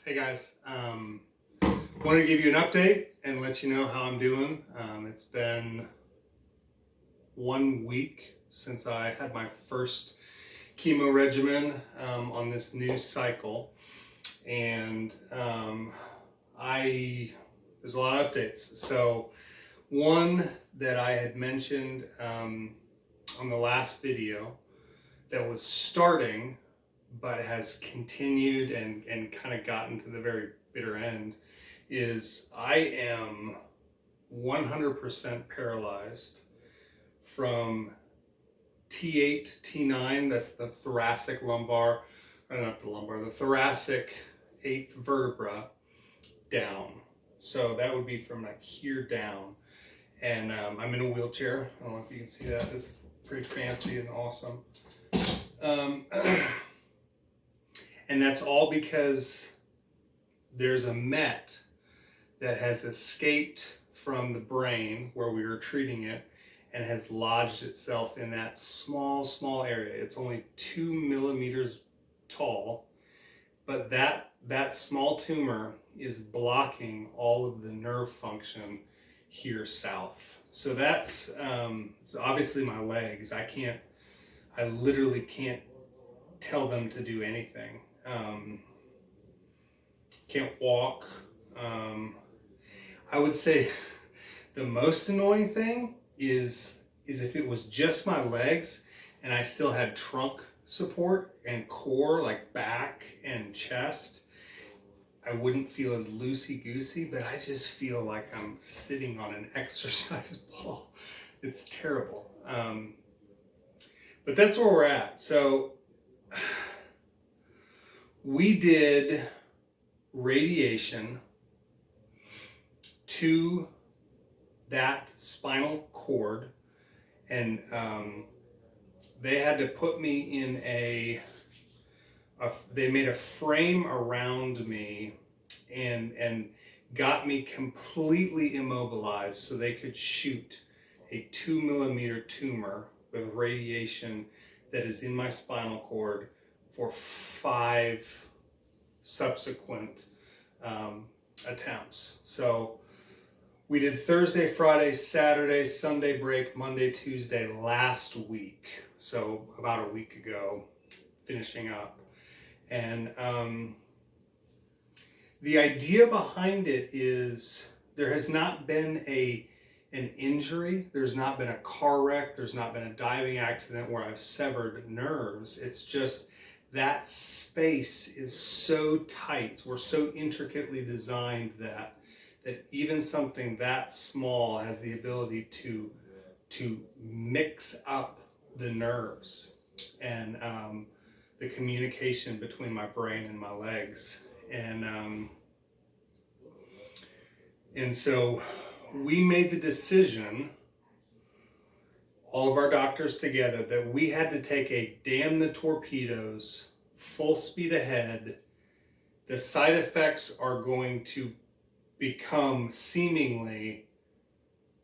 Hey guys, wanted to give you an update and let you know how I'm doing. It's been 1 week since I had my first chemo regimen on this new cycle, and there's a lot of updates. So one that I had mentioned on the last video that was starting but has continued and kind of gotten to the very bitter end is I am 100% paralyzed from T8, T9, that's the thoracic lumbar, not the lumbar, the thoracic 8th vertebra down. So that would be from like here down. And I'm in a wheelchair. I don't know if you can see that. It's pretty fancy and awesome. And that's all because there's a met that has escaped from the brain where we were treating it and has lodged itself in that small area. It's only 2 millimeters tall, but that small tumor is blocking all of the nerve function here south. So that's it's obviously my legs. I literally can't tell them to do anything. Can't walk. I would say the most annoying thing is if it was just my legs and I still had trunk support and core, like back and chest, I wouldn't feel as loosey-goosey, but I just feel like I'm sitting on an exercise ball. It's terrible. But that's where we're at. So we did radiation to that spinal cord, and they had to put me in they made a frame around me and got me completely immobilized so they could shoot a 2 millimeter tumor with radiation that is in my spinal cord for 5 subsequent attempts. So we did Thursday, Friday, Saturday, Sunday break, Monday, Tuesday last week. So about a week ago, finishing up. And the idea behind it is there has not been an injury. There's not been a car wreck. There's not been a diving accident where I've severed nerves. It's just that space is so tight. We're so intricately designed that even something that small has the ability to mix up the nerves and the communication between my brain and my legs. And so we made the decision, all of our doctors together, that we had to take a damn the torpedoes, full speed ahead. The side effects are going to become seemingly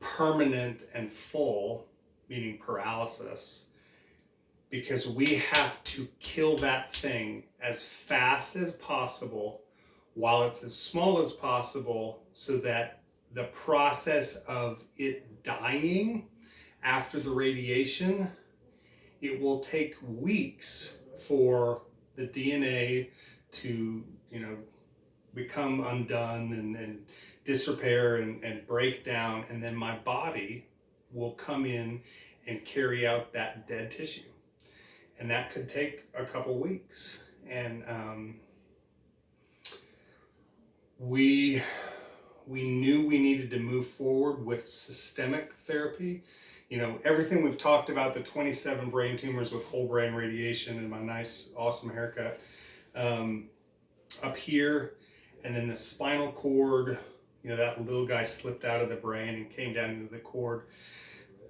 permanent and full, meaning paralysis, because we have to kill that thing as fast as possible while it's as small as possible, so that the process of it dying after the radiation, it will take weeks for the DNA to, become undone and disrepair and break down, and then my body will come in and carry out that dead tissue. And that could take a couple weeks. And we knew we needed to move forward with systemic therapy. Everything we've talked about, the 27 brain tumors with whole brain radiation and my nice, awesome haircut up here, and then the spinal cord, that little guy slipped out of the brain and came down into the cord.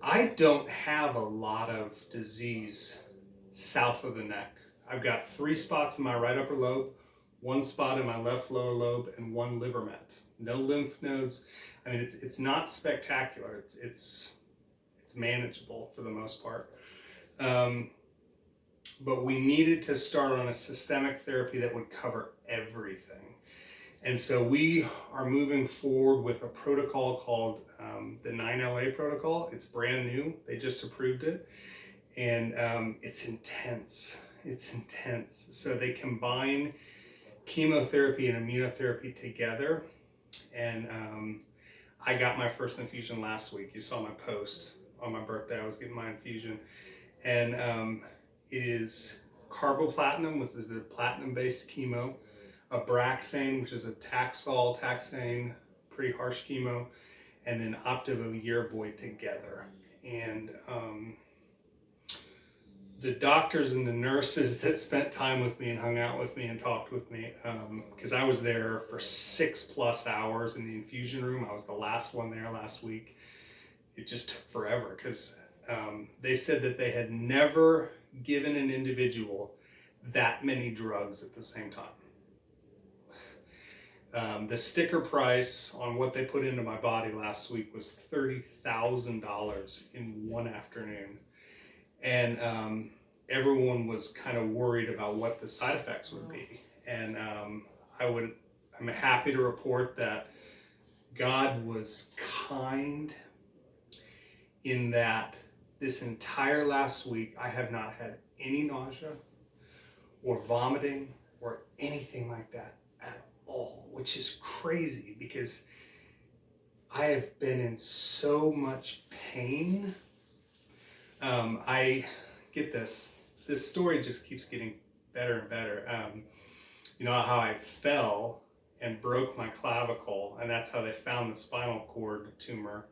I don't have a lot of disease south of the neck. I've got 3 spots in my right upper lobe, 1 spot in my left lower lobe, and 1 liver met. No lymph nodes. I mean, it's not spectacular. It's manageable for the most part. But we needed to start on a systemic therapy that would cover everything. And so we are moving forward with a protocol called the 9LA protocol. It's brand new. They just approved it. And it's intense. It's intense. So they combine chemotherapy and immunotherapy together. And I got my first infusion last week. You saw my post on my birthday. I was getting my infusion. And it is Carboplatin, which is the platinum-based chemo, Abraxane, which is a taxane, pretty harsh chemo, and then Opdivo Yervoy together. And the doctors and the nurses that spent time with me and hung out with me and talked with me, because I was there for 6+ hours in the infusion room. I was the last one there last week. It just took forever because they said that they had never given an individual that many drugs at the same time. The sticker price on what they put into my body last week was $30,000 in one afternoon. And everyone was kind of worried about what the side effects would be. And I'm happy to report that God was kind in that this entire last week I have not had any nausea or vomiting or anything like that at all, which is crazy because I have been in so much pain. I get this story just keeps getting better and better. You know how I fell and broke my clavicle, and that's how they found the spinal cord tumor.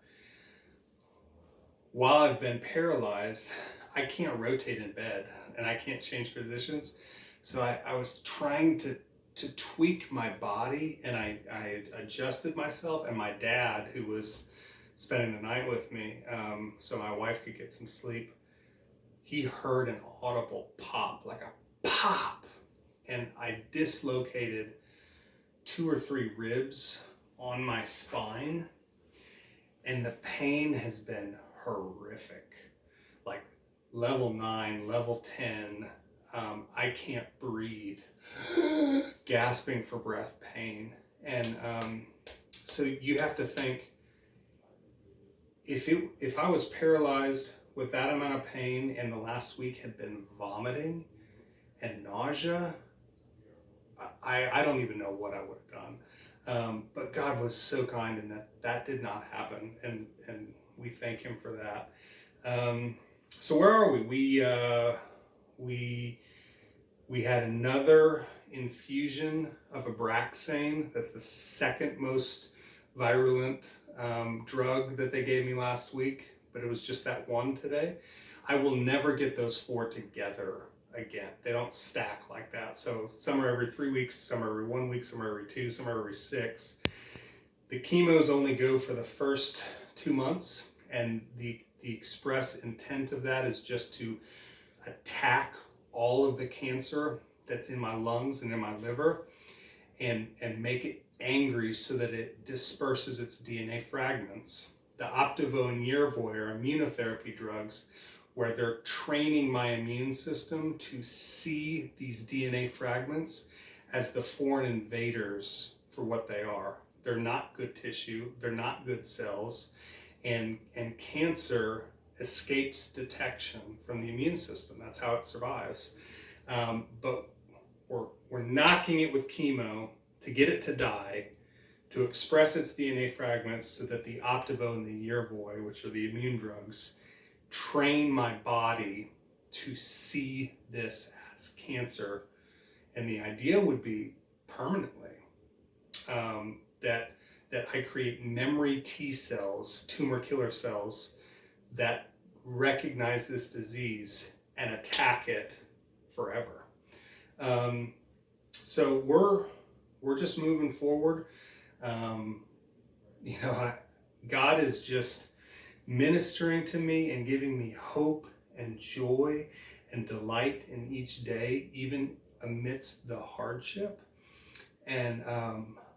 While I've been paralyzed, I can't rotate in bed and I can't change positions. So I was trying to tweak my body, and I adjusted myself, and my dad, who was spending the night with me, so my wife could get some sleep, he heard an audible pop, like a pop, and I dislocated 2 or 3 ribs on my spine, and the pain has been horrific, like level 9, level 10. I can't breathe, gasping for breath pain. And so you have to think, if I was paralyzed with that amount of pain and the last week had been vomiting and nausea, I don't even know what I would have done. But God was so kind in that did not happen, and we thank Him for that. So where are we? We had another infusion of Abraxane. That's the second most virulent drug that they gave me last week, but it was just that one today. I will never get those 4 together again. They don't stack like that. So some are every 3 weeks, some are every 1 week, some are every 2, some are every 6. The chemos only go for the first 2 months, and the express intent of that is just to attack all of the cancer that's in my lungs and in my liver, and make it angry so that it disperses its DNA fragments. The Opdivo and Yervoy are immunotherapy drugs where they're training my immune system to see these DNA fragments as the foreign invaders for what they are. They're not good tissue, they're not good cells, and cancer escapes detection from the immune system. That's how it survives. But we're knocking it with chemo to get it to die, to express its DNA fragments so that the Opdivo and the Yervoy, which are the immune drugs, train my body to see this as cancer. And the idea would be permanently, that I create memory T cells, tumor killer cells, that recognize this disease and attack it forever. So we're just moving forward. God is just ministering to me and giving me hope and joy and delight in each day, even amidst the hardship. And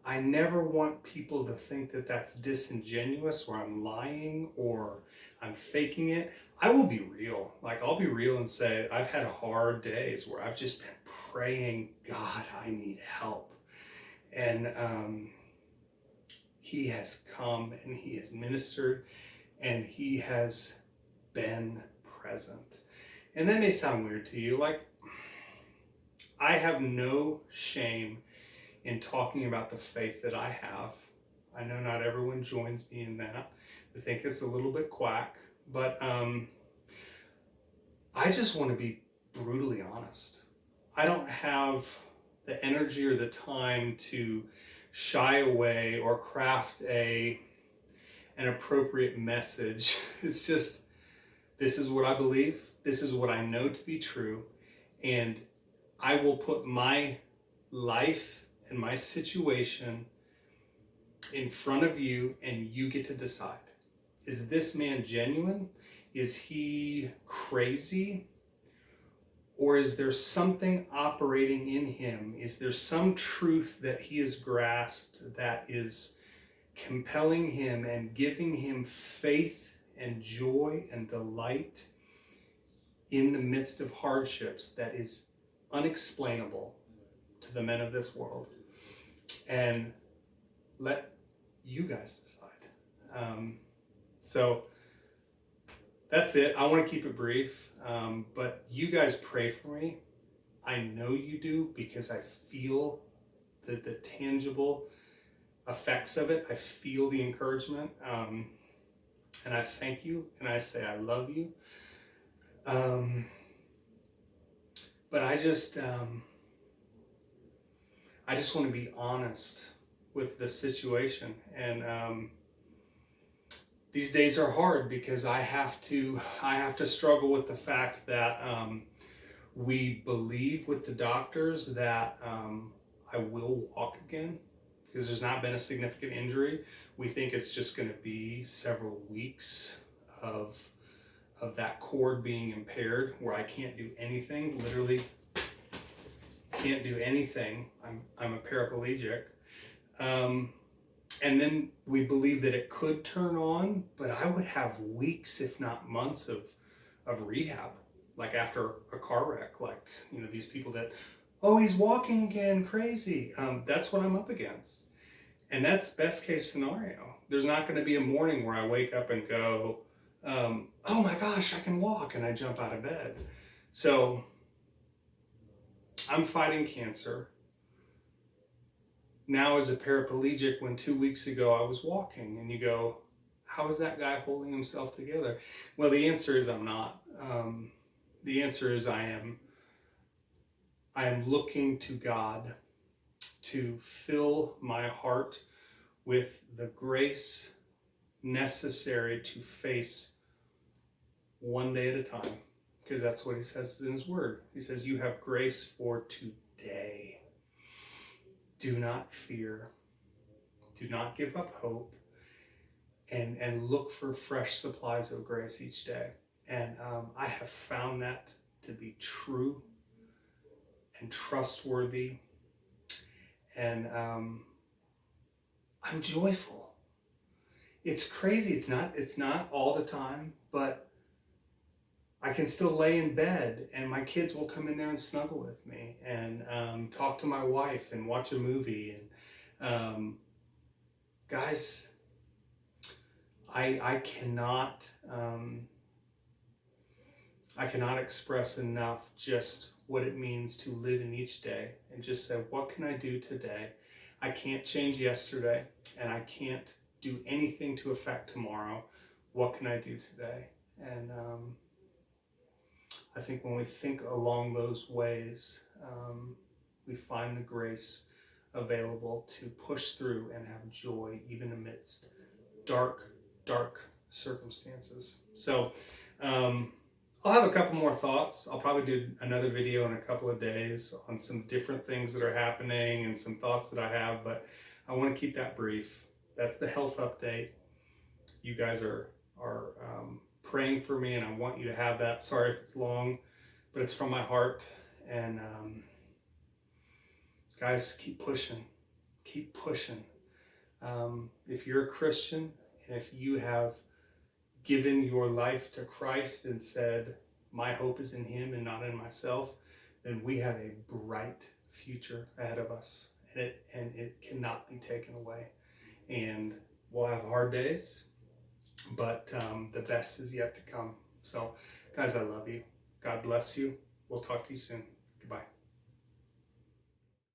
I never want people to think that that's disingenuous, or I'm lying, or I'm faking it. I will be real. Like, I'll be real and say I've had hard days where I've just been praying, God, I need help. And he has come and he has ministered and he has been present. And that may sound weird to you. Like, I have no shame in talking about the faith that I have. I know not everyone joins me in that. I think it's a little bit quack, but I just want to be brutally honest. I don't have the energy or the time to shy away or craft an appropriate message. It's just, this is what I believe. This is what I know to be true. And I will put my life and my situation in front of you, and you get to decide. Is this man genuine? Is he crazy? Or is there something operating in him? Is there some truth that he has grasped that is compelling him and giving him faith and joy and delight in the midst of hardships that is unexplainable to the men of this world? And let you guys decide. So that's it. I want to keep it brief, but you guys pray for me. I know you do, because I feel the tangible effects of it. I feel the encouragement, and I thank you, and I say I love you. But I just want to be honest with the situation, and these days are hard because I have to struggle with the fact that we believe with the doctors that I will walk again, because there's not been a significant injury. We think it's just going to be several weeks of that cord being impaired, where I can't do anything, literally can't do anything. I'm a paraplegic. And then we believe that it could turn on, but I would have weeks, if not months, of rehab, like after a car wreck, like, you know, these people that, oh, he's walking again, crazy. That's what I'm up against. And that's best case scenario. There's not going to be a morning where I wake up and go, oh my gosh, I can walk, and I jump out of bed. So I'm fighting cancer now as a paraplegic, when 2 weeks ago I was walking. And you go, how is that guy holding himself together? Well, the answer is I'm not. The answer is I am looking to God to fill my heart with the grace necessary to face one day at a time, because that's what he says in his word. He says, you have grace for today. Do not fear. Do not give up hope, and look for fresh supplies of grace each day. And I have found that to be true and trustworthy. And I'm joyful. It's crazy. It's not all the time, but I can still lay in bed and my kids will come in there and snuggle with me, and talk to my wife and watch a movie. And guys, I cannot express enough just what it means to live in each day and just say, what can I do today? I can't change yesterday, and I can't do anything to affect tomorrow. What can I do today? And I think when we think along those ways, we find the grace available to push through and have joy even amidst dark circumstances. So I'll have a couple more thoughts. I'll probably do another video in a couple of days on some different things that are happening and some thoughts that I have, but I want to keep that brief. That's the health update. You guys are praying for me, and I want you to have that. Sorry if it's long, but it's from my heart. And guys, keep pushing. If you're a Christian, and if you have given your life to Christ and said, my hope is in him and not in myself, then we have a bright future ahead of us. and it cannot be taken away. And we'll have hard days, but the best is yet to come. So, guys, I love you. God bless you. We'll talk to you soon. Goodbye.